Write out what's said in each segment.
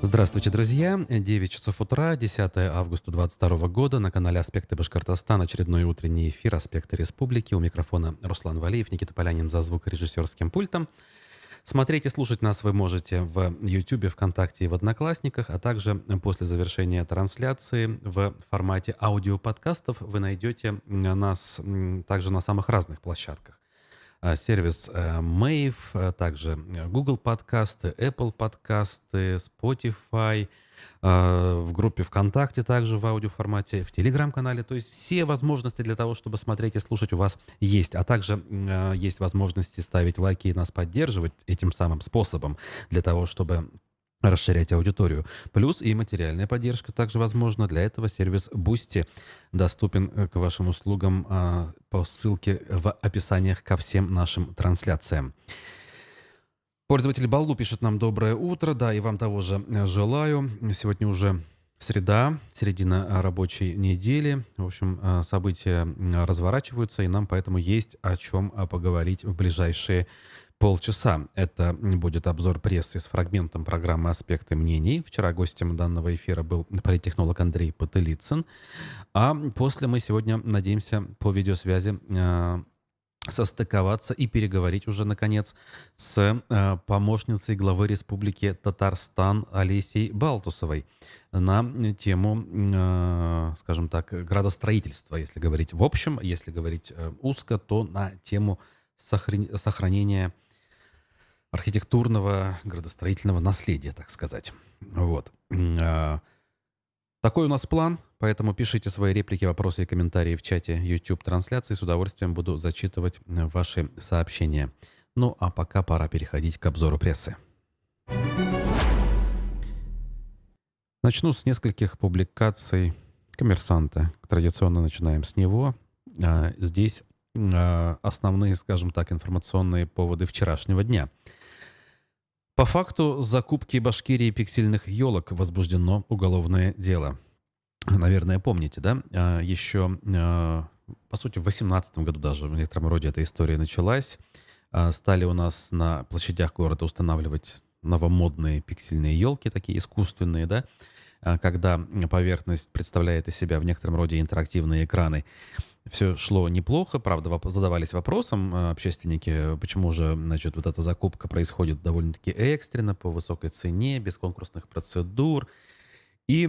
Здравствуйте, друзья! 9 часов утра, 10 августа 2022 года. На канале «Аспекты Башкортостана» очередной утренний эфир «Аспекты Республики». У микрофона Руслан Валиев, Никита Полянин за звукорежиссерским пультом. Смотреть и слушать нас вы можете в YouTube, ВКонтакте и в Одноклассниках, а также после завершения трансляции в формате аудиоподкастов вы найдете нас также на самых разных площадках. Сервис Mave, также Google подкасты, Apple подкасты, Spotify, в группе ВКонтакте также в аудиоформате, в Телеграм-канале. То есть все возможности для того, чтобы смотреть и слушать, у вас есть. А также есть возможности ставить лайки и нас поддерживать этим самым способом для того, чтобы расширять аудиторию. Плюс и материальная поддержка также возможна. Для этого сервис Boosty доступен к вашим услугам по ссылке в описаниях ко всем нашим трансляциям. Пользователь Баллу пишет нам «Доброе утро». Да, и вам того же желаю. Сегодня уже среда, середина рабочей недели. В общем, события разворачиваются, и нам поэтому есть о чем поговорить в ближайшие полчаса. Это будет обзор прессы с фрагментом программы «Аспекты мнений». Вчера гостем данного эфира был политтехнолог Андрей Потылицын. А после мы сегодня надеемся по видеосвязи состыковаться и переговорить уже, наконец, с помощницей главы Республики Татарстан Олесей Балтусовой на тему, скажем так, градостроительства, если говорить в общем. Если говорить узко, то на тему сохранения архитектурного градостроительного наследия, так сказать. Вот. Такой у нас план, поэтому пишите свои реплики, вопросы и комментарии в чате YouTube-трансляции. С удовольствием буду зачитывать ваши сообщения. Ну, а пока пора переходить к обзору прессы. Начну с нескольких публикаций «Коммерсанта». Традиционно начинаем с него. Здесь основные, скажем так, информационные поводы вчерашнего дня. По факту закупки Башкирии пиксельных елок возбуждено уголовное дело. Наверное, помните, да? Еще, по сути, в 2018 году даже в некотором роде эта история началась. Стали у нас на площадях города устанавливать новомодные пиксельные елки, такие искусственные, да? Когда поверхность представляет из себя в некотором роде интерактивные экраны. Все шло неплохо, правда, задавались вопросом общественники, почему же, значит, вот эта закупка происходит довольно-таки экстренно, по высокой цене, без конкурсных процедур. И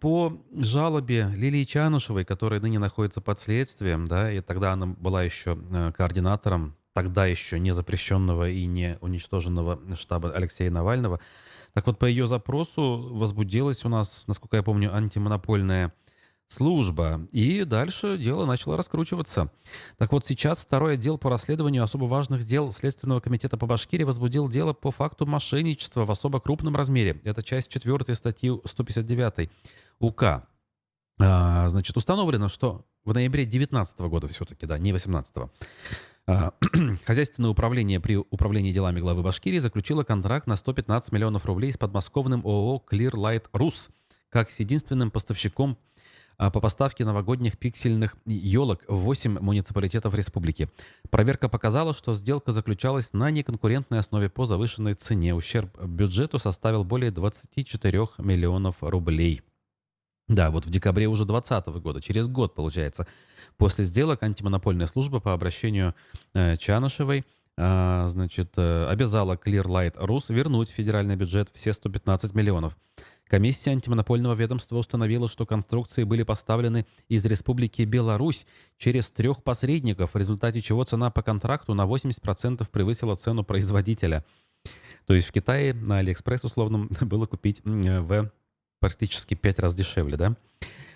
по жалобе Лилии Чанышевой, которая ныне находится под следствием, да, и тогда она была еще координатором тогда еще не запрещенного и не уничтоженного штаба Алексея Навального. Так вот, по ее запросу возбудилась у нас, насколько я помню, антимонопольная служба. И дальше дело начало раскручиваться. Так вот, сейчас второй отдел по расследованию особо важных дел Следственного комитета по Башкирии возбудил дело по факту мошенничества в особо крупном размере. Это часть 4 статьи 159 УК. Значит, установлено, что в ноябре 2019 года все-таки, да, не 2018, Хозяйственное управление при управлении делами главы Башкирии заключило контракт на 115 миллионов рублей с подмосковным ООО «Clearlight Rus» как с единственным поставщиком по поставке новогодних пиксельных елок в 8 муниципалитетов республики. Проверка показала, что сделка заключалась на неконкурентной основе по завышенной цене. Ущерб бюджету составил более 24 миллионов рублей. Да, вот в декабре уже 2020 года, через год, получается, после сделок антимонопольная служба по обращению Чанышевой обязала Clearlight Rus вернуть в федеральный бюджет все 115 миллионов. Комиссия антимонопольного ведомства установила, что конструкции были поставлены из Республики Беларусь через 3 посредников, в результате чего цена по контракту на 80% превысила цену производителя. То есть в Китае на Алиэкспресс условно было купить в практически 5 раз дешевле, да?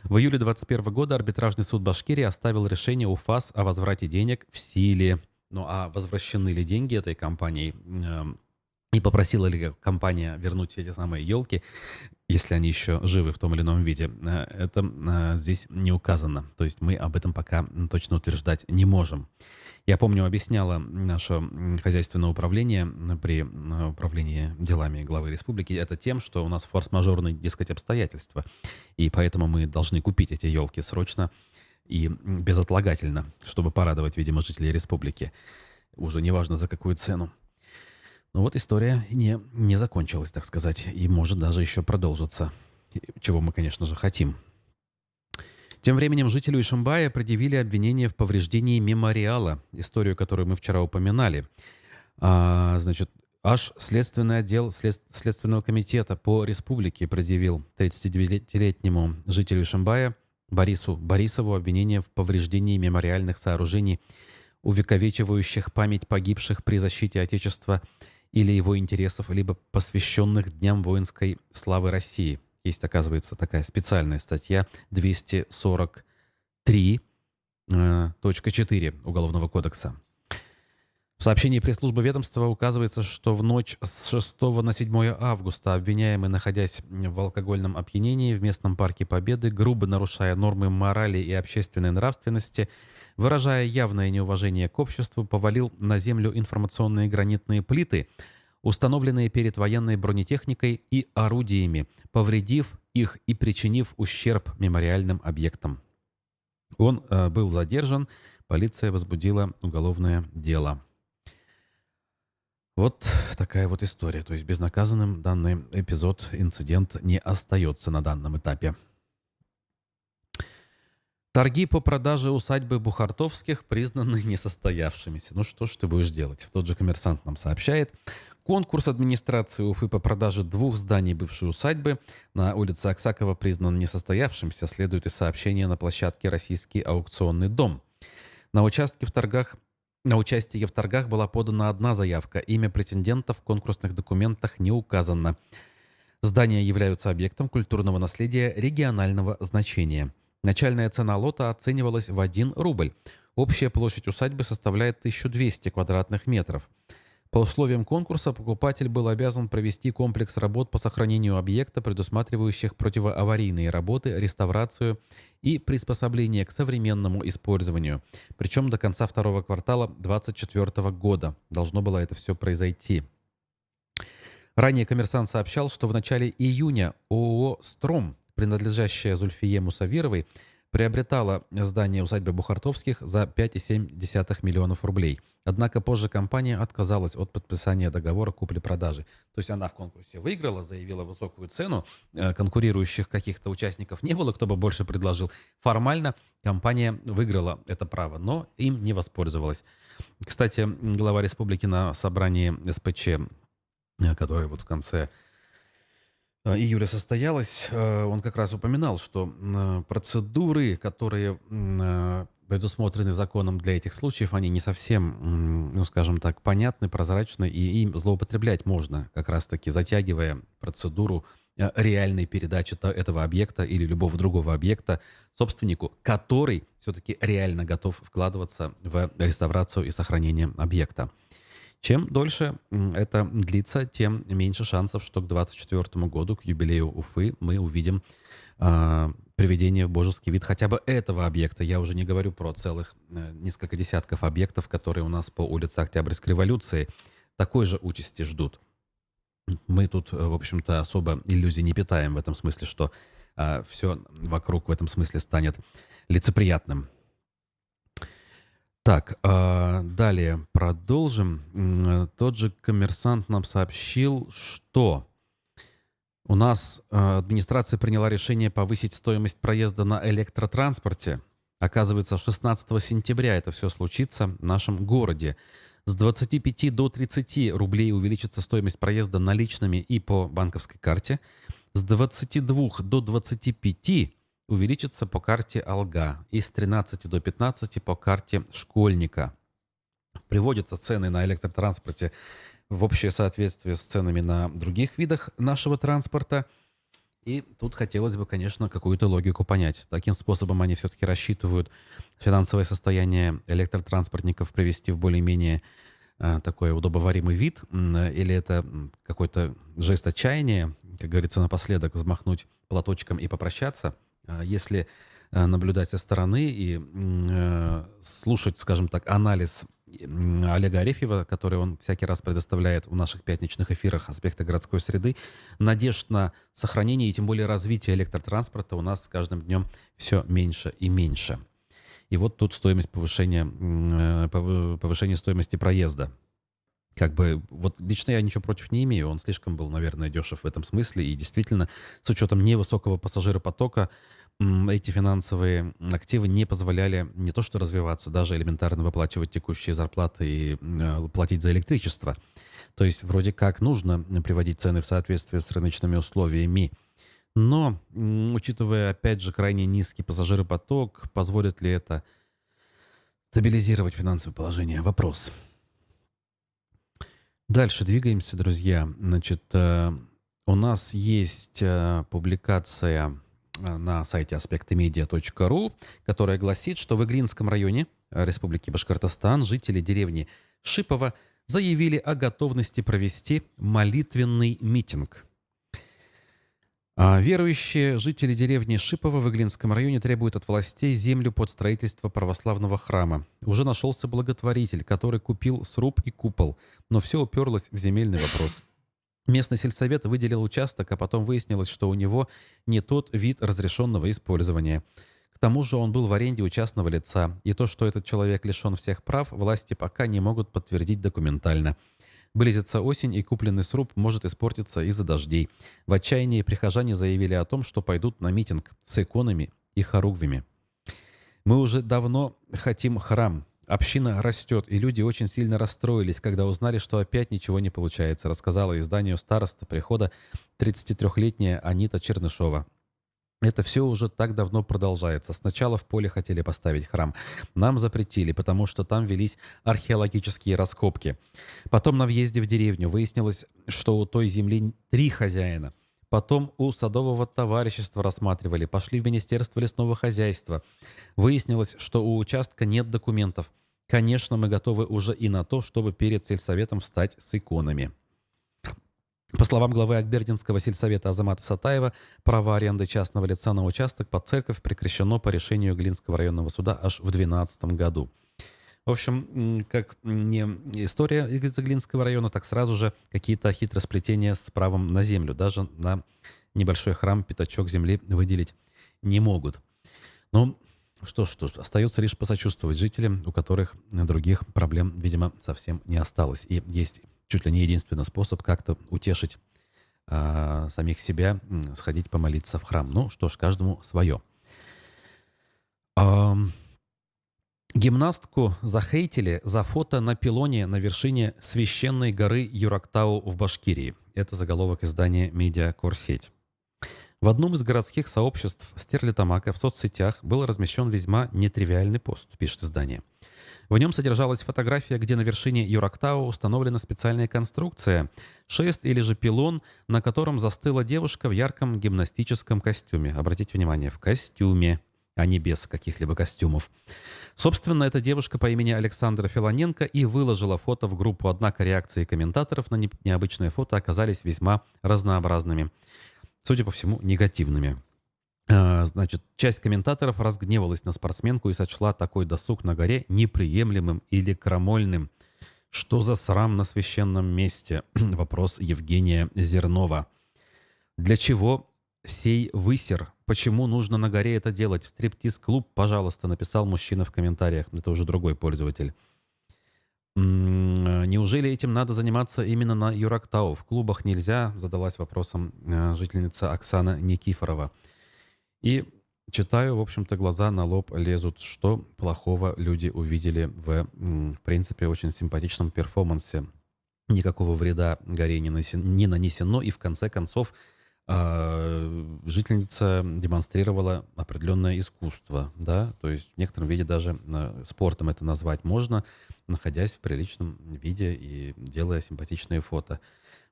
В июле 2021 года арбитражный суд Башкирии оставил решение УФАС о возврате денег в силе. Ну а возвращены ли деньги этой компании и попросила ли компания вернуть эти самые елки, если они еще живы в том или ином виде, это здесь не указано. То есть мы об этом пока точно утверждать не можем. Я помню, объясняло наше хозяйственное управление при управлении делами главы республики это тем, что у нас форс-мажорные, дескать, обстоятельства. И поэтому мы должны купить эти елки срочно и безотлагательно, чтобы порадовать, видимо, жителей республики. Уже неважно за какую цену. Но вот история не закончилась, так сказать, и может даже еще продолжиться, чего мы, конечно же, хотим. Тем временем жителю Ишимбая предъявили обвинение в повреждении мемориала, историю, которую мы вчера упоминали. Значит, аж Следственный отдел Следственного комитета по республике предъявил 39-летнему жителю Ишимбая Борису Борисову обвинение в повреждении мемориальных сооружений, увековечивающих память погибших при защите Отечества или его интересов, либо посвященных Дням воинской славы России. Есть, оказывается, такая специальная статья 243.4 Уголовного кодекса. В сообщении пресс-службы ведомства указывается, что в ночь с 6 на 7 августа обвиняемый, находясь в алкогольном опьянении в местном парке Победы, грубо нарушая нормы морали и общественной нравственности, выражая явное неуважение к обществу, повалил на землю информационные гранитные плиты, установленные перед военной бронетехникой и орудиями, повредив их и причинив ущерб мемориальным объектам. Он был задержан, полиция возбудила уголовное дело. Вот такая вот история. То есть безнаказанным данный эпизод, инцидент не остается на данном этапе. Торги по продаже усадьбы Бухартовских признаны несостоявшимися. Ну что ж ты будешь делать? Тот же «Коммерсант» нам сообщает. Конкурс администрации Уфы по продаже 2 зданий бывшей усадьбы на улице Аксакова признан несостоявшимся, следует из сообщения на площадке «Российский аукционный дом». На участие в торгах была подана одна заявка. Имя претендента в конкурсных документах не указано. Здания являются объектом культурного наследия регионального значения. Начальная цена лота оценивалась в 1 рубль. Общая площадь усадьбы составляет 1200 квадратных метров. По условиям конкурса покупатель был обязан провести комплекс работ по сохранению объекта, предусматривающих противоаварийные работы, реставрацию и приспособление к современному использованию. Причем до конца 2-го квартала 2024 года должно было это все произойти. Ранее «Коммерсант» сообщал, что в начале июня ООО «Стром», принадлежащая Зульфие Мусавировой, приобретала здание усадьбы Бухартовских за 5,7 миллионов рублей. Однако позже компания отказалась от подписания договора купли-продажи. То есть она в конкурсе выиграла, заявила высокую цену, конкурирующих каких-то участников не было, кто бы больше предложил. Формально компания выиграла это право, но им не воспользовалась. Кстати, глава республики на собрании СПЧ, которое вот в конце июля состоялось, он как раз упоминал, что процедуры, которые предусмотрены законом для этих случаев, они не совсем, ну, скажем так, понятны, прозрачны, и им злоупотреблять можно, как раз-таки затягивая процедуру реальной передачи этого объекта или любого другого объекта собственнику, который все-таки реально готов вкладываться в реставрацию и сохранение объекта. Чем дольше это длится, тем меньше шансов, что к 2024 году, к юбилею Уфы, мы увидим приведение в божеский вид хотя бы этого объекта. Я уже не говорю про целых несколько десятков объектов, которые у нас по улице Октябрьской революции такой же участи ждут. Мы тут, в общем-то, особо иллюзий не питаем в этом смысле, что все вокруг в этом смысле станет лицеприятным. Так, далее продолжим. Тот же «Коммерсант» нам сообщил, что у нас администрация приняла решение повысить стоимость проезда на электротранспорте. Оказывается, 16 сентября это все случится в нашем городе. С 25 до 30 рублей увеличится стоимость проезда наличными и по банковской карте. С 22 до 25 увеличится по карте «Алга» и с 13 до 15 по карте школьника. Приводятся цены на электротранспорте в общее соответствие с ценами на других видах нашего транспорта. И тут хотелось бы, конечно, какую-то логику понять. Таким способом они все-таки рассчитывают финансовое состояние электротранспортников привести в более-менее такой удобоваримый вид, или это какой-то жест отчаяния, как говорится, напоследок взмахнуть платочком и попрощаться. Если наблюдать со стороны и слушать, скажем так, анализ Олега Арефьева, который он всякий раз предоставляет в наших пятничных эфирах «Аспекты городской среды», надежд на сохранение и тем более развитие электротранспорта у нас с каждым днем все меньше и меньше. И вот тут стоимость повышения стоимости проезда. Как бы, вот лично я ничего против не имею, он слишком был, наверное, дешев в этом смысле, и действительно, с учетом невысокого пассажиропотока, эти финансовые активы не позволяли не то что развиваться, даже элементарно выплачивать текущие зарплаты и платить за электричество. То есть вроде как нужно приводить цены в соответствие с рыночными условиями. Но, учитывая, опять же, крайне низкий пассажиропоток, позволит ли это стабилизировать финансовое положение? Вопрос. Дальше двигаемся, друзья. Значит, у нас есть публикация на сайте aspectmedia.ru, которая гласит, что в Иглинском районе Республики Башкортостан жители деревни Шипово заявили о готовности провести молитвенный митинг. Верующие жители деревни Шипово в Иглинском районе требуют от властей землю под строительство православного храма. Уже нашелся благотворитель, который купил сруб и купол, но все уперлось в земельный вопрос. Местный сельсовет выделил участок, а потом выяснилось, что у него не тот вид разрешенного использования. К тому же он был в аренде у частного лица, и то, что этот человек лишен всех прав, власти пока не могут подтвердить документально. Близится осень, и купленный сруб может испортиться из-за дождей. В отчаянии прихожане заявили о том, что пойдут на митинг с иконами и хоругвями. «Мы уже давно хотим храм. Община растет, и люди очень сильно расстроились, когда узнали, что опять ничего не получается», рассказала изданию староста прихода 33-летняя Анита Чернышова. Это все уже так давно продолжается. Сначала в поле хотели поставить храм. Нам запретили, потому что там велись археологические раскопки. Потом на въезде в деревню выяснилось, что у той земли 3 хозяина. Потом у садового товарищества рассматривали, пошли в Министерство лесного хозяйства. Выяснилось, что у участка нет документов. Конечно, мы готовы уже и на то, чтобы перед сельсоветом встать с иконами. По словам главы Акбердинского сельсовета Азамата Сатаева, право аренды частного лица на участок под церковь прекращено по решению Глинского районного суда аж в 2012 году. В общем, как не история из Глинского района, так сразу же какие-то хитросплетения с правом на землю. Даже на небольшой храм пятачок земли выделить не могут. Ну, что ж, остается лишь посочувствовать жителям, у которых других проблем, видимо, совсем не осталось. И есть чуть ли не единственный способ как-то утешить самих себя, сходить помолиться в храм. Ну что ж, каждому свое. Гимнастку захейтили за фото на пилоне на вершине священной горы Юрактау в Башкирии. Это заголовок издания «Медиакорсеть». В одном из городских сообществ Стерлитамака в соцсетях был размещен весьма нетривиальный пост, пишет издание. В нем содержалась фотография, где на вершине Юрактау установлена специальная конструкция, шест или же пилон, на котором застыла девушка в ярком гимнастическом костюме. Обратите внимание, в костюме, а не без каких-либо костюмов. Собственно, эта девушка по имени Александра Филоненко и выложила фото в группу, однако реакции комментаторов на необычное фото оказались весьма разнообразными. Судя по всему, негативными. Значит, часть комментаторов разгневалась на спортсменку и сочла такой досуг на горе неприемлемым или крамольным. Что за срам на священном месте? Вопрос Евгения Зернова. Для чего сей высер? Почему нужно на горе это делать? В стриптиз-клуб, пожалуйста, написал мужчина в комментариях. Это уже другой пользователь. Неужели этим надо заниматься именно на Юрактау? В клубах нельзя? Задалась вопросом жительница Оксана Никифорова. И читаю, в общем-то, глаза на лоб лезут, что плохого люди увидели в принципе, очень симпатичном перформансе. Никакого вреда горе не нанесено, и в конце концов жительница демонстрировала определенное искусство, да, то есть в некотором виде даже спортом это назвать можно, находясь в приличном виде и делая симпатичные фото.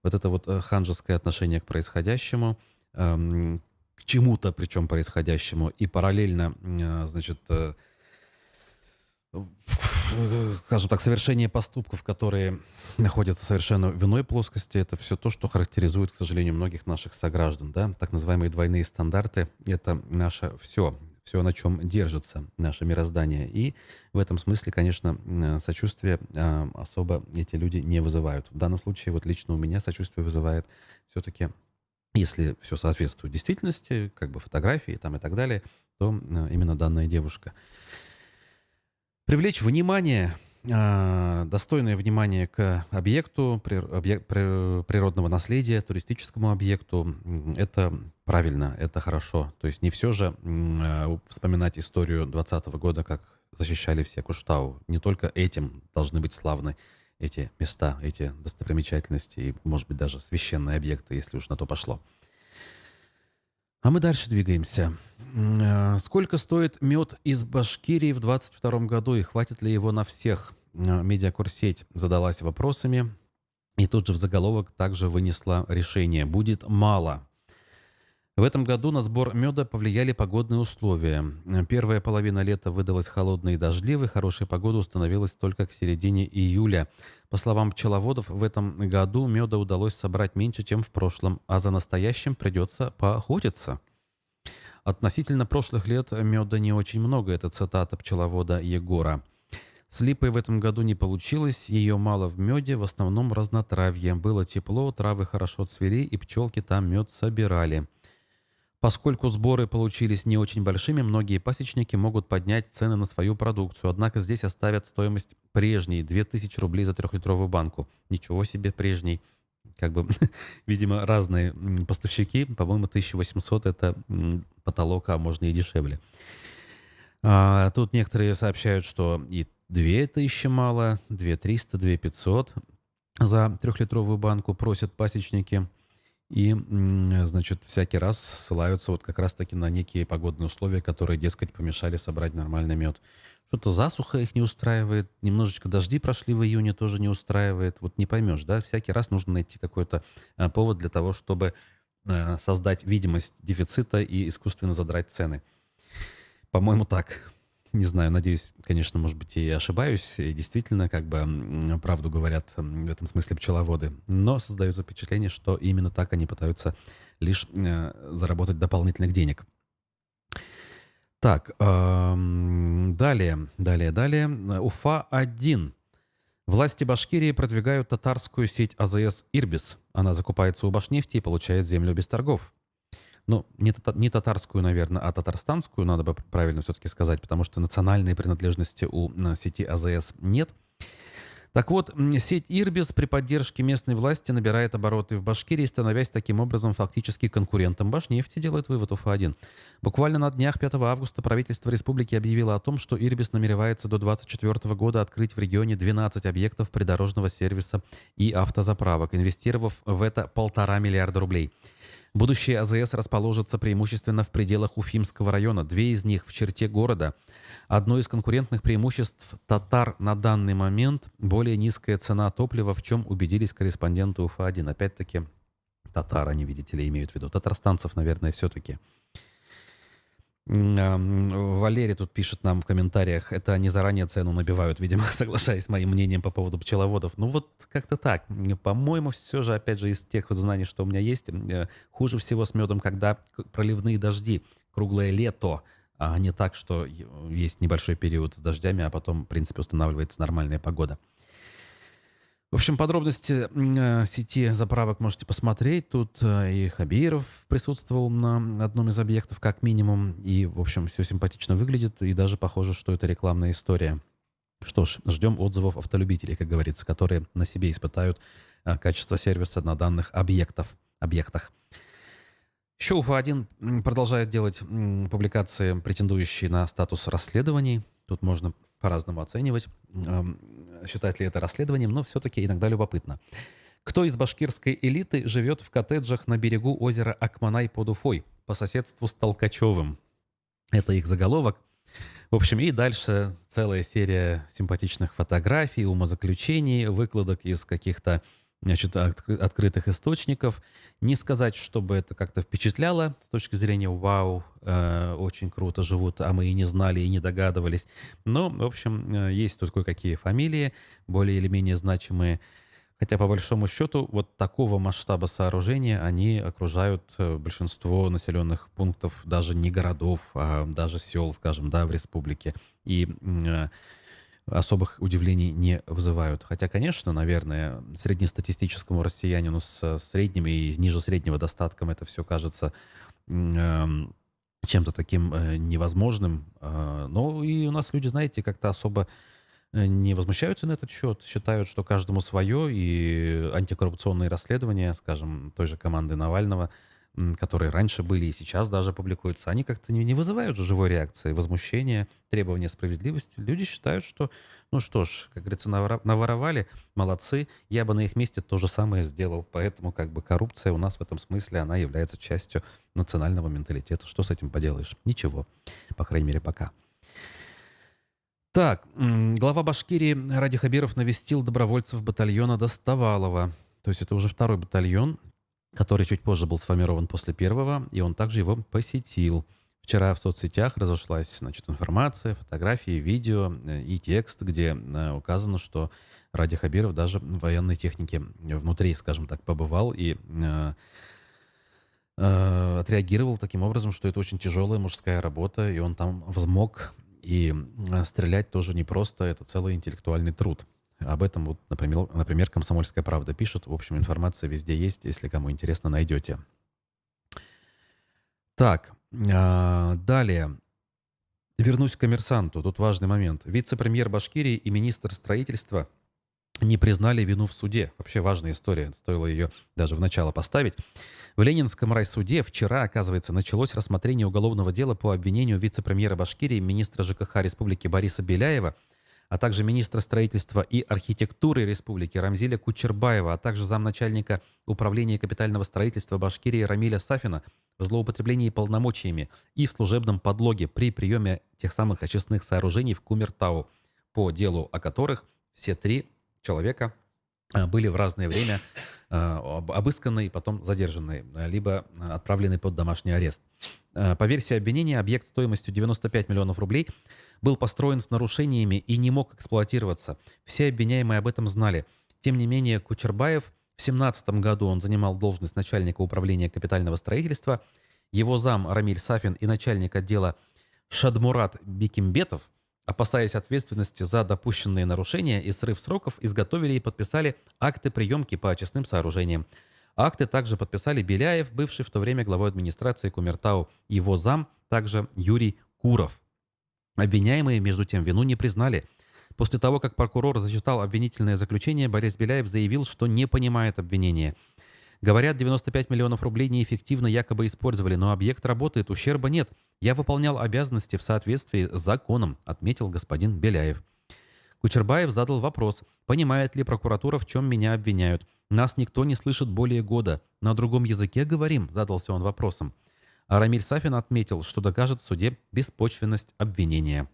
Вот это вот ханжеское отношение к происходящему, к чему-то, причем происходящему, и параллельно, значит, скажем так, совершение поступков, которые находятся совершенно в иной плоскости, это все то, что характеризует, к сожалению, многих наших сограждан. Да? Так называемые двойные стандарты — это наше все, на чем держится наше мироздание. И в этом смысле, конечно, сочувствие особо эти люди не вызывают. В данном случае вот лично у меня сочувствие вызывает все-таки, если все соответствует действительности, как бы фотографии там и так далее, то именно данная девушка. Привлечь внимание, достойное внимание к объекту природного наследия, туристическому объекту, это правильно, это хорошо. То есть не все же вспоминать историю 2020 года, как защищали все Куштау. Не только этим должны быть славны эти места, эти достопримечательности и, может быть, даже священные объекты, если уж на то пошло. А мы дальше двигаемся. Сколько стоит мед из Башкирии в 2022 году и хватит ли его на всех? Медиакурсеть задалась вопросами и тут же в заголовок также вынесла решение. Будет мало. В этом году на сбор меда повлияли погодные условия. Первая половина лета выдалась холодной и дождливой, хорошая погода установилась только к середине июля. По словам пчеловодов, в этом году меда удалось собрать меньше, чем в прошлом, а за настоящим придется поохотиться. Относительно прошлых лет меда не очень много, это цитата пчеловода Егора. С липой в этом году не получилось, ее мало в меде, в основном разнотравье. Было тепло, травы хорошо цвели и пчелки там мед собирали. Поскольку сборы получились не очень большими, многие пасечники могут поднять цены на свою продукцию. Однако здесь оставят стоимость прежней — 2000 рублей за 3-литровую банку. Ничего себе прежней. Как бы, видимо, разные поставщики. По-моему, 1800 — это потолок, а можно и дешевле. Тут некоторые сообщают, что и 2000 мало, 2300, 2500 за 3-литровую банку просят пасечники. И, значит, всякий раз ссылаются вот как раз-таки на некие погодные условия, которые, дескать, помешали собрать нормальный мед. Что-то засуха их не устраивает, немножечко дожди прошли в июне, тоже не устраивает. Вот не поймешь, да? Всякий раз нужно найти какой-то повод для того, чтобы создать видимость дефицита и искусственно задрать цены. По-моему, так. Не знаю, надеюсь, конечно, может быть, и ошибаюсь. И действительно, как бы правду говорят в этом смысле пчеловоды. Но создается впечатление, что именно так они пытаются лишь заработать дополнительных денег. Так, далее. Уфа-1. Власти Башкирии продвигают татарскую сеть АЗС «Ирбис». Она закупается у Башнефти и получает землю без торгов. Ну, не татарскую, наверное, а татарстанскую, надо бы правильно все-таки сказать, потому что национальной принадлежности у сети АЗС нет. Так вот, сеть «Ирбис» при поддержке местной власти набирает обороты в Башкирии, становясь таким образом фактически конкурентом Башнефти, делает вывод Уфа-1. Буквально на днях 5 августа правительство республики объявило о том, что «Ирбис» намеревается до 2024 года открыть в регионе 12 объектов придорожного сервиса и автозаправок, инвестировав в это 1,5 миллиарда рублей. Будущее АЗС расположится преимущественно в пределах Уфимского района, 2 из них в черте города. Одно из конкурентных преимуществ татар на данный момент — более низкая цена топлива, в чем убедились корреспонденты Уфа-1. Опять-таки, татар они, видите ли, имеют в виду. Татарстанцев, наверное, все-таки. Валерий тут пишет нам в комментариях, это они заранее цену набивают, видимо, соглашаясь с моим мнением по поводу пчеловодов. Ну вот как-то так. По-моему, все же, опять же, из тех вот знаний, что у меня есть, хуже всего с медом, когда проливные дожди, круглое лето, а не так, что есть небольшой период с дождями, а потом, в принципе, устанавливается нормальная погода. В общем, подробности сети заправок можете посмотреть. Тут и Хабиров присутствовал на одном из объектов, как минимум. И, в общем, все симпатично выглядит. И даже похоже, что это рекламная история. Что ж, ждем отзывов автолюбителей, как говорится, которые на себе испытают качество сервиса на данных объектах. Еще Уфа-1 продолжает делать публикации, претендующие на статус расследований. Тут можно по-разному оценивать, считать ли это расследованием, но все-таки иногда любопытно. Кто из башкирской элиты живет в коттеджах на берегу озера Акманай под Уфой по соседству с Толкачевым? Это их заголовок. В общем, и дальше целая серия симпатичных фотографий, умозаключений, выкладок из каких-то значит, открытых источников. Не сказать, чтобы это как-то впечатляло с точки зрения «Вау, очень круто живут, а мы и не знали, и не догадывались». Но, в общем, есть тут кое-какие фамилии, более или менее значимые. Хотя, по большому счету, вот такого масштаба сооружения, они окружают большинство населенных пунктов, даже не городов, а даже сел, скажем, да, в республике. И особых удивлений не вызывают. Хотя, конечно, наверное, среднестатистическому россиянину с средним и ниже среднего достатком это все кажется чем-то таким невозможным. Но и у нас люди, знаете, как-то особо не возмущаются на этот счет, считают, что каждому свое, и антикоррупционные расследования, скажем, той же команды Навального, которые раньше были и сейчас даже публикуются, они как-то не вызывают же живой реакции, возмущения, требования справедливости. Люди считают, что, ну что ж, как говорится, наворовали, молодцы, я бы на их месте то же самое сделал. Поэтому как бы коррупция у нас в этом смысле, она является частью национального менталитета. Что с этим поделаешь? Ничего, по крайней мере, пока. Так, глава Башкирии Ради Хабиров навестил добровольцев батальона Доставалова. То есть это уже второй батальон, который чуть позже был сформирован после первого, и он также его посетил. Вчера в соцсетях разошлась, значит, информация, фотографии, видео и текст, где указано, что Ради Хабиров даже в военной технике внутри, скажем так, побывал и отреагировал таким образом, что это очень тяжелая мужская работа, и он там взмок, и стрелять тоже непросто, это целый интеллектуальный труд. Об этом, вот, например, «Комсомольская правда» пишет. В общем, информация везде есть, если кому интересно, найдете. Так, далее. Вернусь к «Коммерсанту». Тут важный момент. Вице-премьер Башкирии и министр строительства не признали вину в суде. Вообще важная история. Стоило ее даже в начало поставить. В Ленинском райсуде вчера, оказывается, началось рассмотрение уголовного дела по обвинению вице-премьера Башкирии, министра ЖКХ Республики Бориса Беляева, а также министра строительства и архитектуры Республики Рамзиля Кучербаева, а также замначальника управления капитального строительства Башкирии Рамиля Сафина в злоупотреблении полномочиями и в служебном подлоге при приеме тех самых очистных сооружений в Кумертау, по делу о которых все три человека были в разное время обысканы и потом задержаны, либо отправлены под домашний арест. По версии обвинения, объект стоимостью 95 миллионов рублей был построен с нарушениями и не мог эксплуатироваться. Все обвиняемые об этом знали. Тем не менее, Кучербаев, в 2017 году он занимал должность начальника управления капитального строительства, его зам Рамиль Сафин и начальник отдела Шадмурат Бекимбетов, опасаясь ответственности за допущенные нарушения и срыв сроков, изготовили и подписали акты приемки по очистным сооружениям. Акты также подписали Беляев, бывший в то время главой администрации Кумертау, и его зам, также Юрий Куров. Обвиняемые, между тем, вину не признали. После того, как прокурор зачитал обвинительное заключение, Борис Беляев заявил, что не понимает обвинения. Говорят, 95 миллионов рублей неэффективно якобы использовали, но объект работает, ущерба нет. Я выполнял обязанности в соответствии с законом, отметил господин Беляев. Кучербаев задал вопрос, понимает ли прокуратура, в чем меня обвиняют. Нас никто не слышит более года. На другом языке говорим, задался он вопросом. А Рамиль Сафин отметил, что докажет в суде беспочвенность обвинения.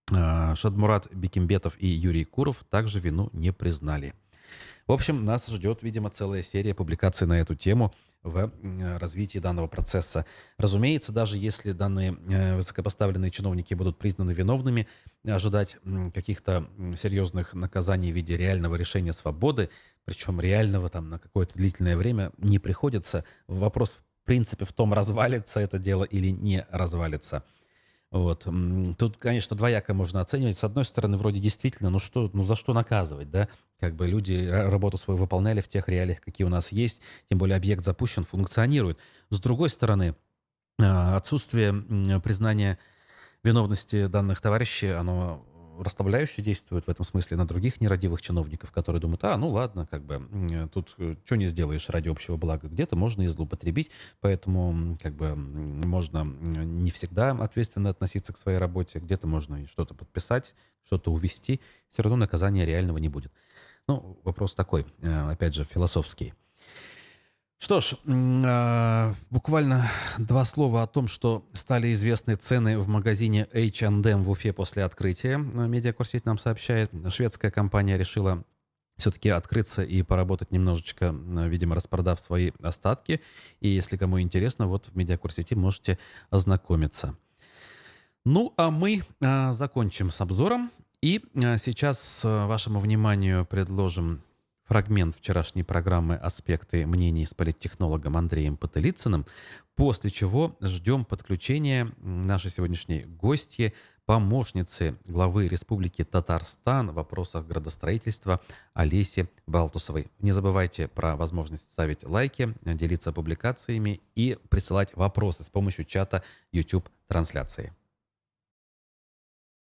Шадмурат Бекимбетов и Юрий Куров также вину не признали. В общем, нас ждет, видимо, целая серия публикаций на эту тему в развитии данного процесса. Разумеется, даже если данные высокопоставленные чиновники будут признаны виновными, ожидать каких-то серьезных наказаний в виде реального решения свободы, причем реального там на какое-то длительное время, не приходится. Вопрос, в принципе, в том, развалится это дело или не развалится. Вот. Тут, конечно, двояко можно оценивать. С одной стороны, вроде действительно, ну за что наказывать, да? Как бы люди работу свою выполняли в тех реалиях, какие у нас есть, тем более объект запущен, функционирует. С другой стороны, отсутствие признания виновности данных товарищей, оно расслабляюще действует в этом смысле на других нерадивых чиновников, которые думают, ну ладно, как бы тут что не сделаешь ради общего блага, где-то можно и злоупотребить, поэтому как бы можно не всегда ответственно относиться к своей работе, где-то можно и что-то подписать, что-то увести, все равно наказания реального не будет. Ну, вопрос такой, опять же, философский. Что ж, буквально два слова о том, что стали известны цены в магазине H&M в Уфе после открытия. Медиакурсеть нам сообщает, шведская компания решила все-таки открыться и поработать немножечко, видимо, распродав свои остатки. И если кому интересно, вот в медиакурс-сети можете ознакомиться. Ну, а мы закончим с обзором. И сейчас вашему вниманию предложим фрагмент вчерашней программы «Аспекты мнений» с политтехнологом Андреем Потылицыным, после чего ждем подключения нашей сегодняшней гостьи, помощницы главы Республики Татарстан в вопросах градостроительства Олеси Балтусовой. Не забывайте про возможность ставить лайки, делиться публикациями и присылать вопросы с помощью чата YouTube-трансляции.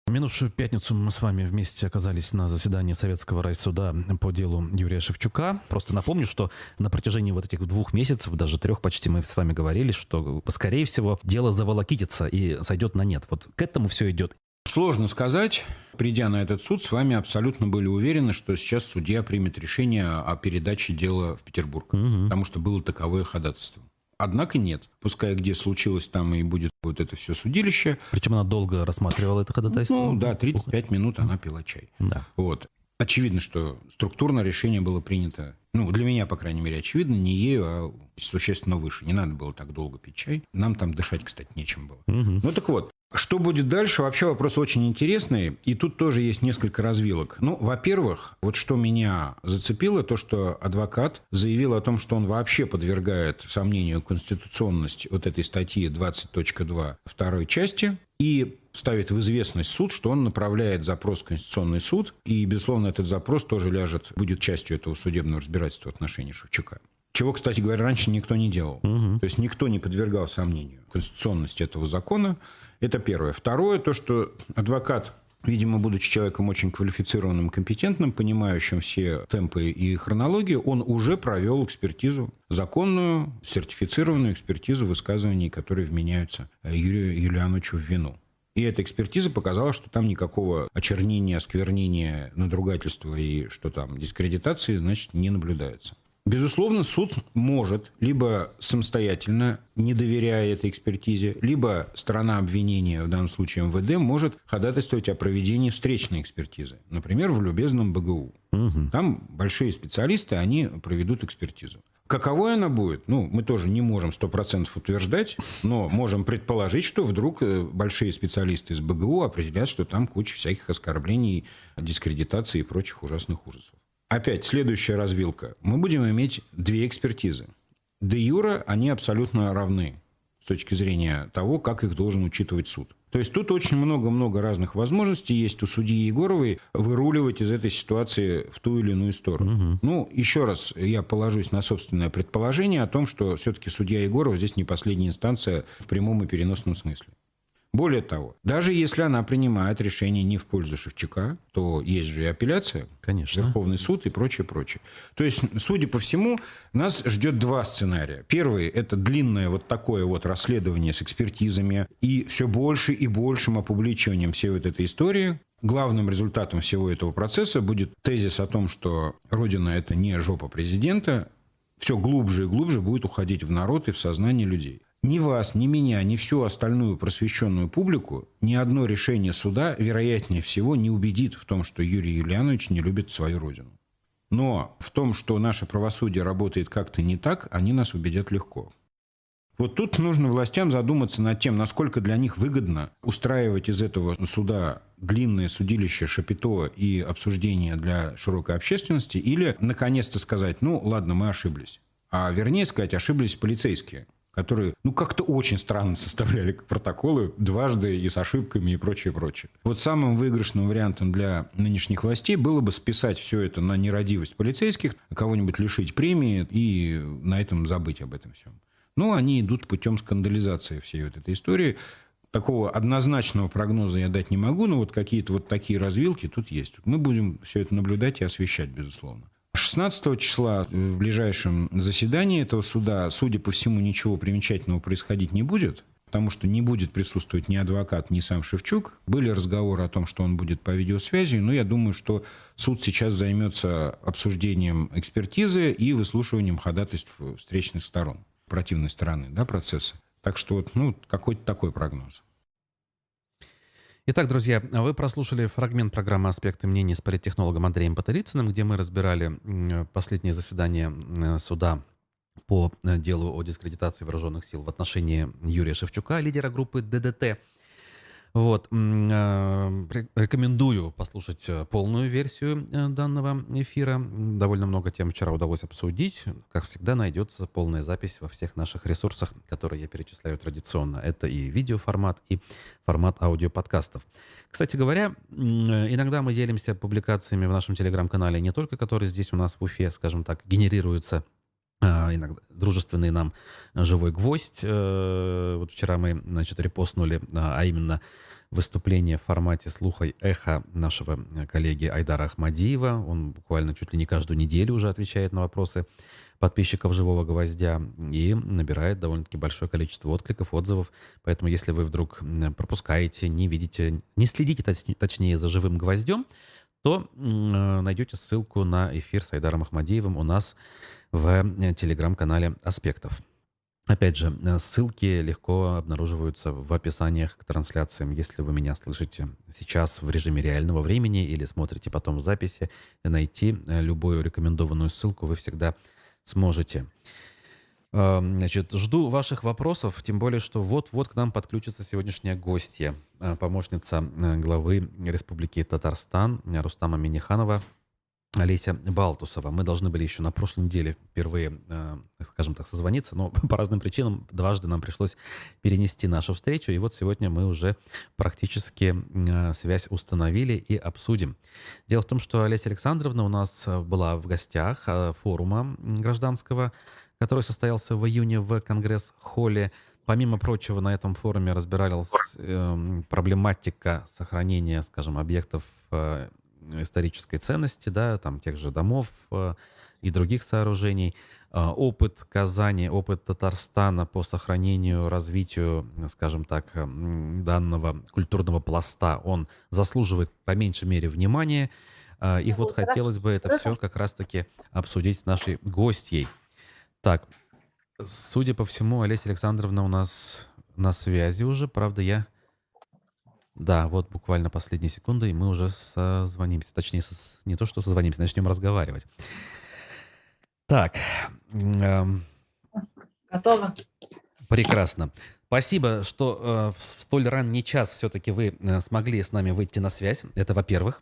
В минувшую пятницу мы с вами вместе оказались на заседании Советского райсуда по делу Юрия Шевчука. Просто напомню, что на протяжении вот этих 2 месяцев, даже 3 почти, мы с вами говорили, что, скорее всего, дело заволокитится и сойдет на нет. Вот к этому все идет. Сложно сказать. Придя на этот суд, с вами абсолютно были уверены, что сейчас судья примет решение о передаче дела в Петербург. Потому что было таковое ходатайство. Однако нет. Пускай где случилось, там и будет вот это все судилище. Причем она долго рассматривала это ходатайство? Ну да, 35 минут она пила чай. Да. Вот. Очевидно, что структурно решение было принято, ну, для меня, по крайней мере, очевидно, не ею, а существенно выше. Не надо было так долго пить чай. Нам там дышать, кстати, нечем было. Ну так вот, что будет дальше? Вообще вопрос очень интересный. И тут тоже есть несколько развилок. Ну, во-первых, вот что меня зацепило, то, что адвокат заявил о том, что он вообще подвергает сомнению конституционность вот этой статьи 20.2 второй части и ставит в известность суд, что он направляет запрос в Конституционный суд. И, безусловно, этот запрос тоже будет частью этого судебного разбирательства в отношении Шевчука. Чего, кстати говоря, раньше никто не делал. То есть никто не подвергал сомнению конституционность этого закона. Это первое. Второе, то, что адвокат, видимо, будучи человеком очень квалифицированным, компетентным, понимающим все темпы и хронологию, он уже провел экспертизу, законную, сертифицированную экспертизу высказываний, которые вменяются Юрию Юлиановичу в вину. И эта экспертиза показала, что там никакого очернения, осквернения, надругательства и что там, дискредитации, значит, не наблюдается. Безусловно, суд может либо самостоятельно, не доверяя этой экспертизе, либо сторона обвинения, в данном случае МВД, может ходатайствовать о проведении встречной экспертизы. Например, в любезном БГУ. Там большие специалисты, они проведут экспертизу. Каковой она будет? Ну, мы тоже не можем 100% утверждать, но можем предположить, что вдруг большие специалисты из БГУ определят, что там куча всяких оскорблений, дискредитаций и прочих ужасных ужасов. Опять, следующая развилка. Мы будем иметь 2 экспертизы. Де юре они абсолютно равны с точки зрения того, как их должен учитывать суд. То есть тут очень много-много разных возможностей есть у судьи Егоровой выруливать из этой ситуации в ту или иную сторону. Ну, еще раз, я положусь на собственное предположение о том, что все-таки судья Егорова здесь не последняя инстанция в прямом и переносном смысле. Более того, даже если она принимает решение не в пользу Шевчука, то есть же и апелляция, конечно, Верховный суд и прочее, прочее. То есть, судя по всему, нас ждет 2 сценария. Первый – это длинное вот такое вот расследование с экспертизами и все больше и большим опубличиванием всей вот этой истории. Главным результатом всего этого процесса будет тезис о том, что Родина – это не жопа президента. Все глубже и глубже будет уходить в народ и в сознание людей. Ни вас, ни меня, ни всю остальную просвещенную публику ни одно решение суда, вероятнее всего, не убедит в том, что Юрий Юлианович не любит свою родину. Но в том, что наше правосудие работает как-то не так, они нас убедят легко. Вот тут нужно властям задуматься над тем, насколько для них выгодно устраивать из этого суда длинное судилище Шапито и обсуждение для широкой общественности, или наконец-то сказать, ну ладно, мы ошиблись. А вернее сказать, ошиблись полицейские, которые, ну, как-то очень странно составляли протоколы дважды и с ошибками и прочее, прочее. Вот самым выигрышным вариантом для нынешних властей было бы списать все это на нерадивость полицейских, кого-нибудь лишить премии и на этом забыть об этом всем. Но они идут путем скандализации всей вот этой истории. Такого однозначного прогноза я дать не могу, но вот какие-то вот такие развилки тут есть. Мы будем все это наблюдать и освещать, безусловно. 16 числа в ближайшем заседании этого суда, судя по всему, ничего примечательного происходить не будет, потому что не будет присутствовать ни адвокат, ни сам Шевчук. Были разговоры о том, что он будет по видеосвязи, но я думаю, что суд сейчас займется обсуждением экспертизы и выслушиванием ходатайств встречных сторон, противной стороны, да, процесса. Так что вот, ну, какой-то такой прогноз. Итак, друзья, вы прослушали фрагмент программы «Аспекты мнений» с политтехнологом Андреем Потылицыным, где мы разбирали последнее заседание суда по делу о дискредитации вооруженных сил в отношении Юрия Шевчука, лидера группы ДДТ. Вот. Рекомендую послушать полную версию данного эфира. Довольно много тем вчера удалось обсудить. Как всегда, найдется полная запись во всех наших ресурсах, которые я перечисляю традиционно. Это и видеоформат, и формат аудиоподкастов. Кстати говоря, иногда мы делимся публикациями в нашем телеграм-канале, не только которые здесь у нас в Уфе, скажем так, генерируются, иногда дружественный нам живой гвоздь. Вот вчера мы, значит, репостнули, а именно выступление в формате слуха и эха нашего коллеги Айдара Ахмадиева. Он буквально чуть ли не каждую неделю уже отвечает на вопросы подписчиков «Живого гвоздя» и набирает довольно-таки большое количество откликов, отзывов. Поэтому если вы вдруг пропускаете, не видите, не следите точнее за «Живым гвоздем», то найдете ссылку на эфир с Айдаром Ахмадиевым у нас в телеграм-канале «Аспектов». Опять же, ссылки легко обнаруживаются в описаниях к трансляциям. Если вы меня слышите сейчас в режиме реального времени или смотрите потом в записи, найти любую рекомендованную ссылку вы всегда сможете. Значит, жду ваших вопросов, тем более, что вот-вот к нам подключится сегодняшняя гостья, помощница главы Республики Татарстан Рустама Минниханова Олеся Балтусова. Мы должны были еще на прошлой неделе впервые, скажем так, созвониться, но по разным причинам дважды нам пришлось перенести нашу встречу. И вот сегодня мы уже практически связь установили и обсудим. Дело в том, что Олеся Александровна у нас была в гостях форума гражданского, который состоялся в июне в Конгресс-холле. Помимо прочего, на этом форуме разбиралась проблематика сохранения, скажем, объектов исторической ценности, да, там тех же домов и других сооружений. Опыт Казани, опыт Татарстана по сохранению, развитию, скажем так, данного культурного пласта, он заслуживает по меньшей мере внимания. И вот хотелось бы это все как раз-таки обсудить с нашей гостьей. Так, судя по всему, Олеся Александровна у нас на связи уже, правда, Да, вот буквально последние секунды, и мы уже созвонимся. Точнее, не то, что созвонимся, начнем разговаривать. Так. Готово. Прекрасно. Спасибо, что в столь ранний час все-таки вы смогли с нами выйти на связь. Это во-первых.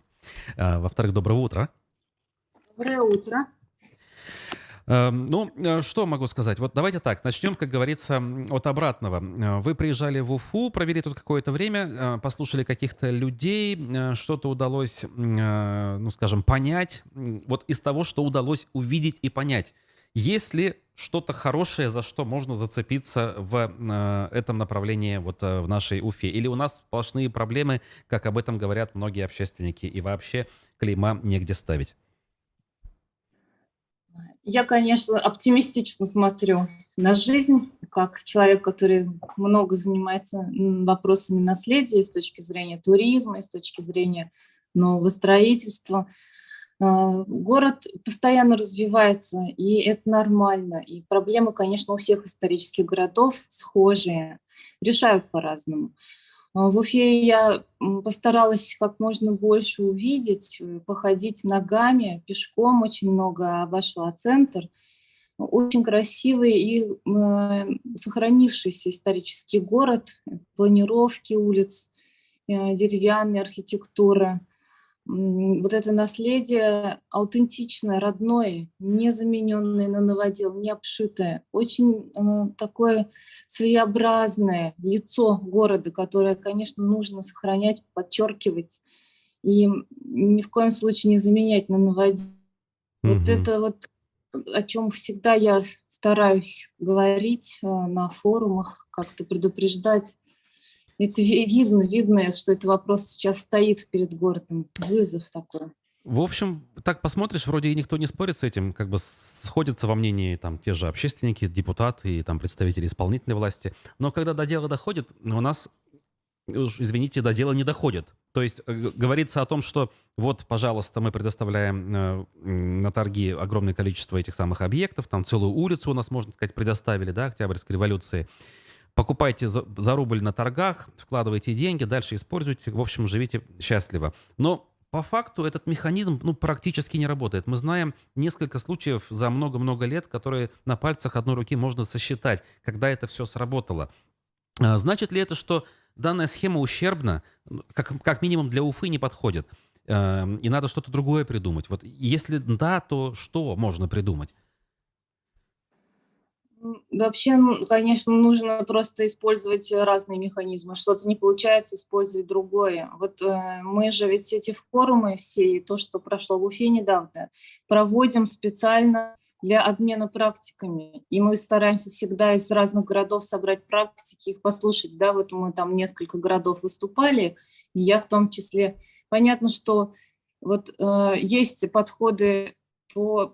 Во-вторых, доброе утро. Доброе утро. Ну, что могу сказать? Вот давайте так, начнем, как говорится, от обратного. Вы приезжали в Уфу, провели тут какое-то время, послушали каких-то людей, что-то удалось, ну, скажем, понять. Вот из того, что удалось увидеть и понять, есть ли что-то хорошее, за что можно зацепиться в этом направлении вот в нашей Уфе? Или у нас сплошные проблемы, как об этом говорят многие общественники, и вообще клейма негде ставить? Я, конечно, оптимистично смотрю на жизнь, как человек, который много занимается вопросами наследия с точки зрения туризма, с точки зрения нового строительства. Город постоянно развивается, и это нормально. И проблемы, конечно, у всех исторических городов схожие, решают по-разному. В Уфе я постаралась как можно больше увидеть, походить ногами, пешком очень много обошла центр. Очень красивый и сохранившийся исторический город, планировки улиц, деревянная архитектура. Вот это наследие аутентичное, родное, не замененное на новодел, не обшитое. Очень такое своеобразное лицо города, которое, конечно, нужно сохранять, подчеркивать и ни в коем случае не заменять на новодел. Вот это вот, о чем всегда я стараюсь говорить на форумах, как-то предупреждать. Это видно, что этот вопрос сейчас стоит перед городом. Вызов такой. В общем, так посмотришь, вроде и никто не спорит с этим, как бы сходятся во мнении там те же общественники, депутаты и там представители исполнительной власти. Но когда до дела доходит, у нас, уж извините, до дела не доходит. То есть говорится о том, что вот, пожалуйста, мы предоставляем на торги огромное количество этих самых объектов, там целую улицу у нас, можно сказать, предоставили, да, Октябрьской революции. покупайте за рубль на торгах, вкладывайте деньги, дальше используйте, в общем, живите счастливо. Но по факту этот механизм практически не работает. Мы знаем несколько случаев за много-много лет, которые на пальцах одной руки можно сосчитать, когда это все сработало. Значит ли это, что данная схема ущербна, как минимум для Уфы не подходит, и надо что-то другое придумать? Вот если да, то что можно придумать? Вообще, конечно, нужно просто использовать разные механизмы. Что-то не получается, использовать другое. Вот мы же ведь эти форумы все, и то, что прошло в Уфе недавно, проводим специально для обмена практиками. И мы стараемся всегда из разных городов собрать практики, их послушать. Да, вот мы там несколько городов выступали, и я в том числе. Понятно, что вот есть подходы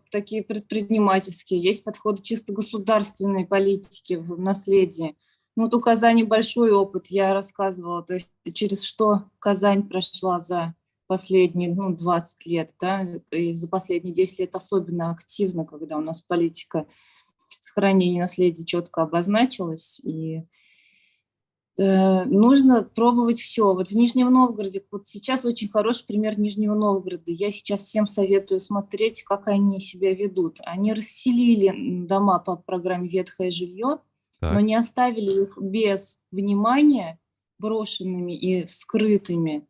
такие предпринимательские, есть подходы чисто государственной политики в наследии. Ну, вот у Казани большой опыт, я рассказывала, то есть через что Казань прошла за последние 20 лет, да, и за последние 10 лет особенно активно, когда у нас политика сохранения наследия четко обозначилась, и нужно пробовать все. Вот в Нижнем Новгороде, вот сейчас очень хороший пример Нижнего Новгорода. Я сейчас всем советую смотреть, как они себя ведут. Они расселили дома по программе «Ветхое жилье», но Так. не оставили их без внимания брошенными и вскрытыми,